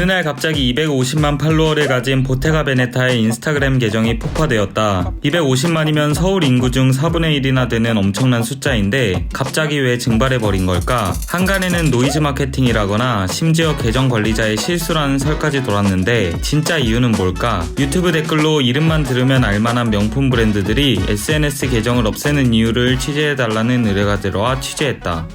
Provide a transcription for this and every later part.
어느 날 갑자기 250만 팔로워를 가진 보테가 베네타의 인스타그램 계정이 폭파되었다. 250만이면 서울 인구 중 4분의 1이나 되는 엄청난 숫자인데 갑자기 왜 증발해버린 걸까? 한간에는 노이즈 마케팅이라거나 심지어 계정 관리자의 실수라는 설까지 돌았는데 진짜 이유는 뭘까? 유튜브 댓글로 이름만 들으면 알만한 명품 브랜드들이 SNS 계정을 없애는 이유를 취재해달라는 의뢰가 들어와 취재했다.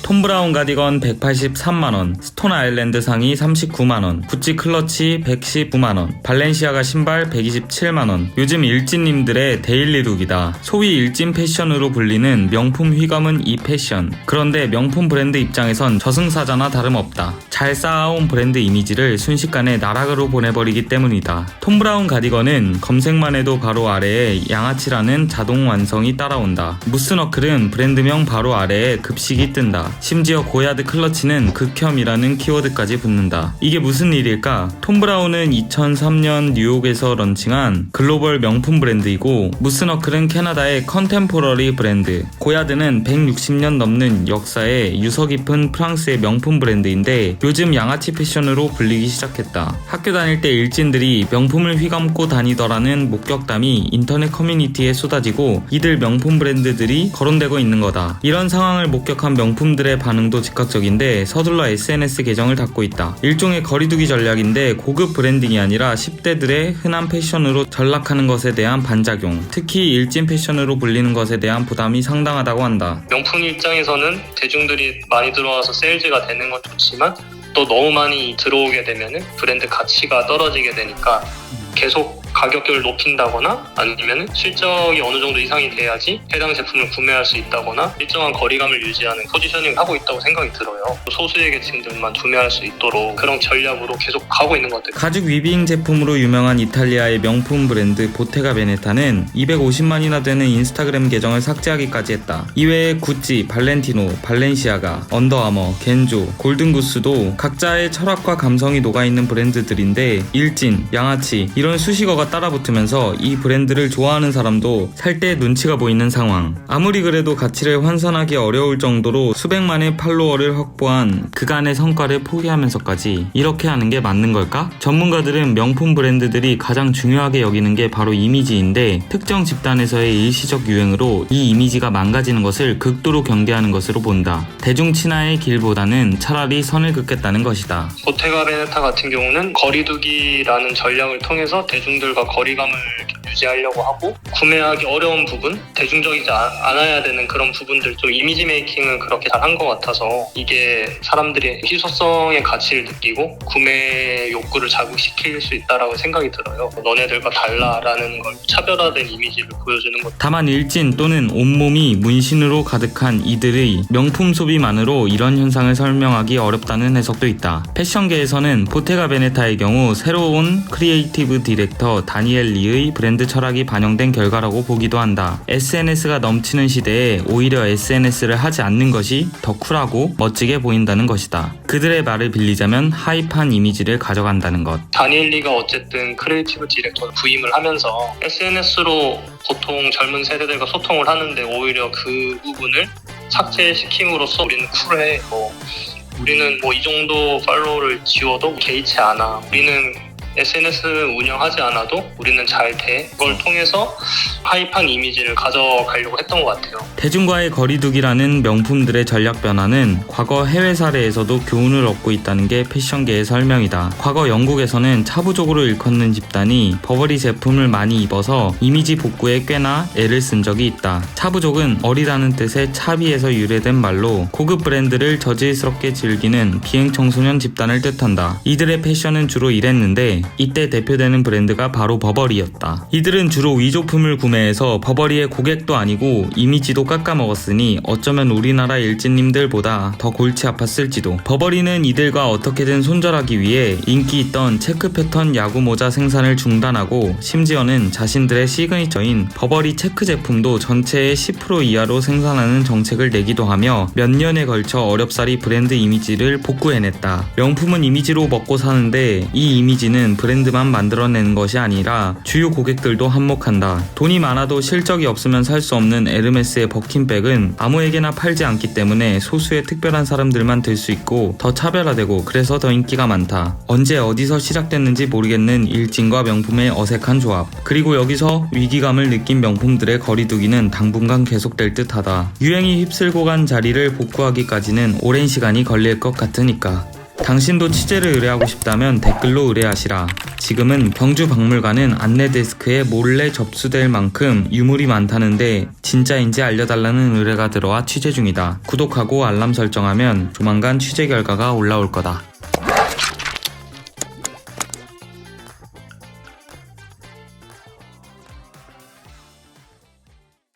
톰 브라운 가디건 183만원, 스톤 아일랜드 상의 39만원, 구찌 클러치 119만원, 발렌시아가 신발 127만원. 요즘 일진님들의 데일리 룩이다. 소위 일진 패션으로 불리는 명품 휘감은 이 패션. 그런데 명품 브랜드 입장에선 저승사자나 다름없다. 잘 쌓아온 브랜드 이미지를 순식간에 나락으로 보내버리기 때문이다. 톰 브라운 가디건은 검색만 해도 바로 아래에 양아치라는 자동 완성이 따라온다. 무스너클은 브랜드명 바로 아래에 급식이 뜬다. 심지어 고야드 클러치는 극혐이라는 키워드까지 붙는다. 이게 무슨 일일까? 톰 브라운은 2003년 뉴욕에서 런칭한 글로벌 명품 브랜드이고, 무스너클은 캐나다의 컨템포러리 브랜드, 고야드는 160년 넘는 역사의 유서 깊은 프랑스의 명품 브랜드인데 요즘 양아치 패션으로 불리기 시작했다. 학교 다닐 때 일진들이 명품을 휘감고 다니더라는 목격담이 인터넷 커뮤니티에 쏟아지고 이들 명품 브랜드들이 거론되고 있는 거다. 이런 상황을 목격한 명품들의 반응도 즉각적인데 서둘러 SNS 계정을 닫고 있다. 일종의 거리두기 전략인데 고급 브랜딩이 아니라 10대들의 흔한 패션으로 전락하는 것에 대한 반작용, 특히 일진 패션으로 불리는 것에 대한 부담이 상당하다고 한다. 명품 입장에서는 대중들이 많이 들어와서 세일즈가 되는 건 좋지만 또 너무 많이 들어오게 되면은 브랜드 가치가 떨어지게 되니까 계속 가격을 높인다거나 아니면 실적이 어느 정도 이상이 돼야지 해당 제품을 구매할 수 있다거나 일정한 거리감을 유지하는 포지셔닝을 하고 있다고 생각이 들어요. 소수의 계층들만 구매할 수 있도록 그런 전략으로 계속 가고 있는 것 같아요. 가죽 위빙 제품으로 유명한 이탈리아의 명품 브랜드 보테가 베네타는 250만이나 되는 인스타그램 계정을 삭제하기까지 했다. 이외에 구찌, 발렌티노, 발렌시아가, 언더아머, 겐조, 골든구스도 각자의 철학과 감성이 녹아있는 브랜드들인데 일진, 양아치 이런 수식어가 따라붙으면서 이 브랜드를 좋아하는 사람도 살 때 눈치가 보이는 상황. 아무리 그래도 가치를 환산하기 어려울 정도로 수백만의 팔로워를 확보한 그간의 성과를 포기하면서까지 이렇게 하는 게 맞는 걸까? 전문가들은 명품 브랜드들이 가장 중요하게 여기는 게 바로 이미지인데 특정 집단에서의 일시적 유행으로 이 이미지가 망가지는 것을 극도로 경계하는 것으로 본다. 대중 친화의 길보다는 차라리 선을 긋겠다는 것이다. 보테가 베네타 같은 경우는 거리두기라는 전략을 통해서 대중들과 거리감을 유지하려고 하고 구매하기 어려운 부분, 대중적이지 않아야 되는 그런 부분들, 좀 이미지 메이킹을 그렇게 잘 한 것 같아서 이게 사람들이 희소성의 가치를 느끼고 구매 욕구를 자극시킬 수 있다라고 생각이 들어요. 너네들과 달라라는 걸 차별화된 이미지를 보여주는 것. 다만 일진 또는 온몸이 문신으로 가득한 이들의 명품 소비만으로 이런 현상을 설명하기 어렵다는 해석도 있다. 패션계에서는 보테가 베네타의 경우 새로운 크리에이티브 디렉터 다니엘 리의 브랜드 철학이 반영된 결과라고 보기도 한다. SNS가 넘치는 시대에 오히려 SNS를 하지 않는 것이 더 쿨하고 멋지게 보인다는 것이다. 그들의 말을 빌리자면 하이판 이미지를 가져간다는 것. 다니엘 리가 어쨌든 크리에이티브 디렉터 부임을 하면서 SNS로 보통 젊은 세대들과 소통을 하는데 오히려 그 부분을 삭제시킴으로써 우리는 쿨해, 우리는 이 정도 팔로워를 지워도 개의치 않아, 우리는 SNS 운영하지 않아도 우리는 잘 돼. 그걸 통해서 하이판 이미지를 가져가려고 했던 것 같아요. 대중과의 거리두기라는 명품들의 전략 변화는 과거 해외 사례에서도 교훈을 얻고 있다는 게 패션계의 설명이다. 과거 영국에서는 차부족으로 일컫는 집단이 버버리 제품을 많이 입어서 이미지 복구에 꽤나 애를 쓴 적이 있다. 차부족은 어리다는 뜻의 차비에서 유래된 말로 고급 브랜드를 저질스럽게 즐기는 비행 청소년 집단을 뜻한다. 이들의 패션은 주로 이랬는데 이때 대표되는 브랜드가 바로 버버리였다. 이들은 주로 위조품을 구매해서 버버리의 고객도 아니고 이미지도 깎아먹었으니 어쩌면 우리나라 일진님들보다 더 골치 아팠을지도. 버버리는 이들과 어떻게든 손절하기 위해 인기 있던 체크 패턴 야구 모자 생산을 중단하고 심지어는 자신들의 시그니처인 버버리 체크 제품도 전체의 10% 이하로 생산하는 정책을 내기도 하며 몇 년에 걸쳐 어렵사리 브랜드 이미지를 복구해냈다. 명품은 이미지로 먹고 사는데 이 이미지는 브랜드만 만들어내는 것이 아니라 주요 고객들도 한몫한다. 돈이 많아도 실적이 없으면 살 수 없는 에르메스의 버킨백은 아무에게나 팔지 않기 때문에 소수의 특별한 사람들만 들 수 있고 더 차별화되고 그래서 더 인기가 많다. 언제 어디서 시작됐는지 모르겠는 일진과 명품의 어색한 조합. 그리고 여기서 위기감을 느낀 명품들의 거리두기는 당분간 계속될 듯하다. 유행이 휩쓸고 간 자리를 복구하기까지는 오랜 시간이 걸릴 것 같으니까. 당신도 취재를 의뢰하고 싶다면 댓글로 의뢰하시라. 지금은 경주박물관은 안내 데스크에 몰래 접수될 만큼 유물이 많다는데 진짜인지 알려달라는 의뢰가 들어와 취재 중이다. 구독하고 알람 설정하면 조만간 취재 결과가 올라올 거다.